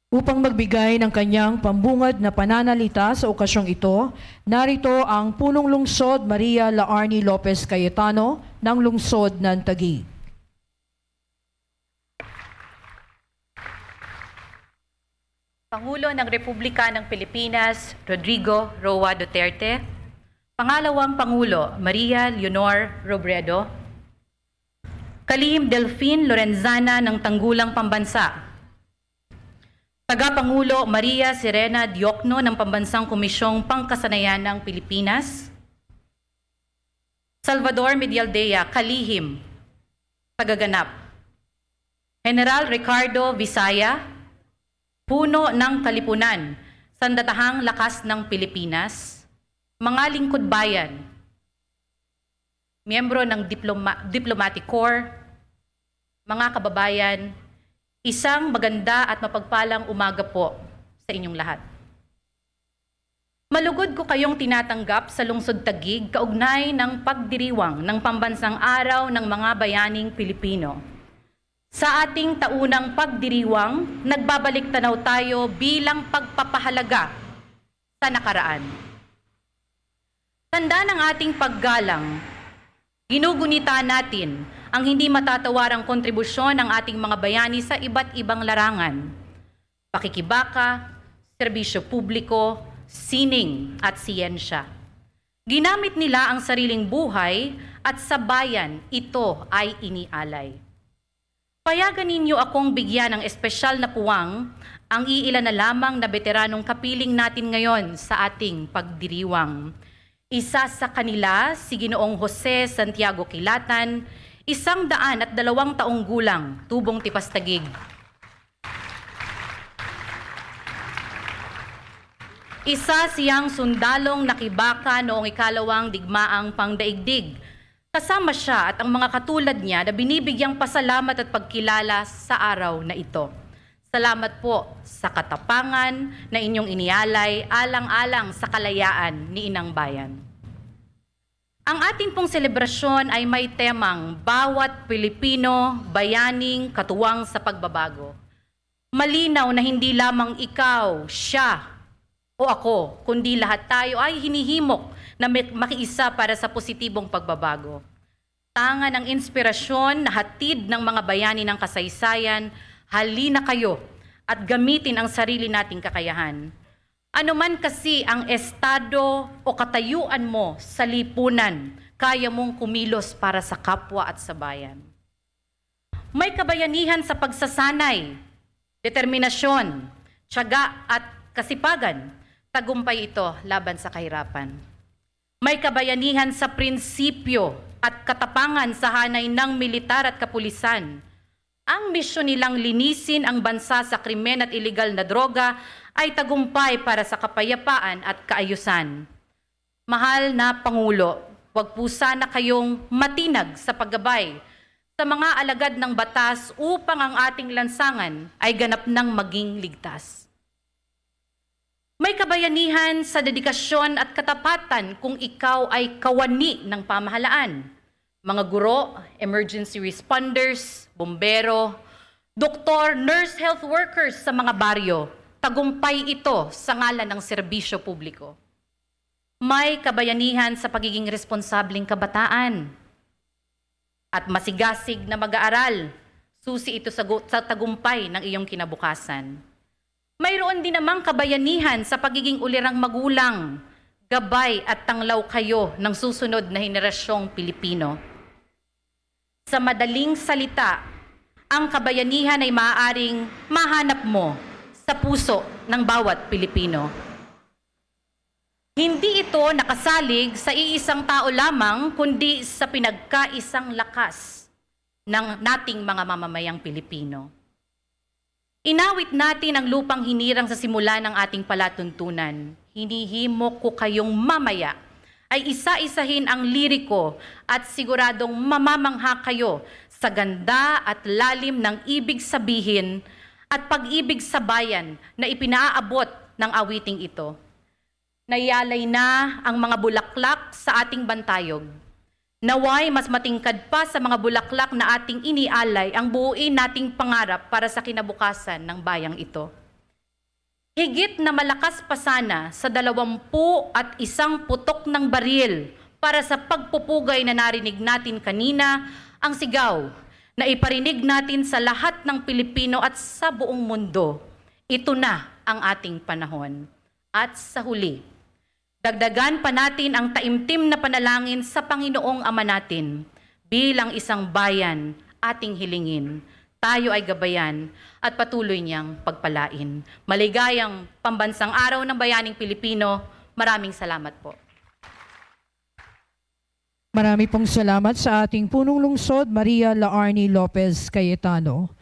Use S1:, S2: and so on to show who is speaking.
S1: Upang magbigay ng kanyang pambungad na pananalita sa okasyong ito, narito ang Punong Lungsod Maria Laarni Lopez Cayetano ng Lungsod ng Taguig.
S2: Pangulo ng Republika ng Pilipinas, Rodrigo Roa Duterte. Pangalawang Pangulo, Maria Leonor Robredo. Kalihim Delphine Lorenzana ng Tanggulang Pambansa. Tagapangulo Maria Serena Diokno ng Pambansang Komisyong Pangkasanayan ng Pilipinas. Salvador Medialdea, Kalihim, Tagaganap. General Ricardo Visaya, Puno ng Kalipunan, Sandatahang Lakas ng Pilipinas. Mga lingkod bayan, miyembro ng Diplomatic Corps, mga kababayan, isang maganda at mapagpalang umaga po sa inyong lahat. Malugod ko kayong tinatanggap sa Lungsod Taguig kaugnay ng pagdiriwang ng Pambansang Araw ng Mga Bayaning Pilipino. Sa ating taunang pagdiriwang, nagbabalik tanaw tayo bilang pagpapahalaga sa nakaraan. Tanda ng ating paggalang, ginugunita natin ang hindi matatawarang kontribusyon ng ating mga bayani sa iba't ibang larangan. Pakikibaka, serbisyo publiko, sining at siyensya. Ginamit nila ang sariling buhay at sa bayan ito ay inialay. Payagan ninyo akong bigyan ng espesyal na puwang ang iilan na lamang na veteranong kapiling natin ngayon sa ating pagdiriwang. Isa sa kanila, si Ginoong Jose Santiago Kilatan, 102 taong gulang, Tubong Tipas Taguig. Isa siyang sundalong nakibaka noong ikalawang digmaang pangdaigdig. Kasama siya at ang mga katulad niya na binibigyang pasalamat at pagkilala sa araw na ito. Salamat po sa katapangan na inyong inialay alang-alang sa kalayaan ni Inang Bayan. Ang ating pong selebrasyon ay may temang bawat Pilipino, bayaning, katuwang sa pagbabago. Malinaw na hindi lamang ikaw, siya, o ako, kundi lahat tayo ay hinihimok na makiisa para sa positibong pagbabago. Tanga ng inspirasyon na hatid ng mga bayani ng kasaysayan, halina kayo at gamitin ang sarili nating kakayahan. Ano man kasi ang estado o katayuan mo sa lipunan, kaya mong kumilos para sa kapwa at sa bayan. May kabayanihan sa pagsasanay, determinasyon, tiyaga at kasipagan, tagumpay ito laban sa kahirapan. May kabayanihan sa prinsipyo at katapangan sa hanay ng militar at kapulisan. Ang misyon nilang linisin ang bansa sa krimen at iligal na droga ay tagumpay para sa kapayapaan at kaayusan. Mahal na Pangulo, huwag po sana kayong matinag sa paggabay sa mga alagad ng batas upang ang ating lansangan ay ganap ng maging ligtas. May kabayanihan sa dedikasyon at katapatan kung ikaw ay kawani ng pamahalaan. Mga guro, emergency responders, bombero, doktor, nurse, health workers sa mga baryo, tagumpay ito sa ngalan ng serbisyo publiko. May kabayanihan sa pagiging responsableng kabataan at masigasig na mag-aaral, susi ito sa tagumpay ng iyong kinabukasan. Mayroon din namang kabayanihan sa pagiging ulirang magulang, gabay at tanglaw kayo ng susunod na henerasyong Pilipino. Sa madaling salita, ang kabayanihan ay maaaring mahanap mo sa puso ng bawat Pilipino. Hindi ito nakasalig sa iisang tao lamang, kundi sa pinagkaisang lakas ng nating mga mamamayang Pilipino. Inawit natin ang lupang hinirang sa simula ng ating palatuntunan. Hinihimok ko kayong mamaya ay isa-isahin ang liriko at siguradong mamamangha kayo sa ganda at lalim ng ibig sabihin at pag-ibig sa bayan na ipinaabot ng awiting ito. Nayalay na ang mga bulaklak sa ating bantayog. Naway mas matingkad pa sa mga bulaklak na ating inialay ang buuin nating pangarap para sa kinabukasan ng bayang ito. Higit na malakas pa sana sa 21 putok ng baril para sa pagpupugay na narinig natin kanina, ang sigaw na iparinig natin sa lahat ng Pilipino at sa buong mundo. Ito na ang ating panahon. At sa huli, dagdagan pa natin ang taimtim na panalangin sa Panginoong Ama natin. Bilang isang bayan, ating hilingin. Tayo ay gabayan at patuloy niyang pagpalain. Maligayang Pambansang Araw ng Bayaning Pilipino. Maraming salamat po.
S1: Marami pong salamat sa ating punong lungsod, Maria Laarni Lopez Cayetano.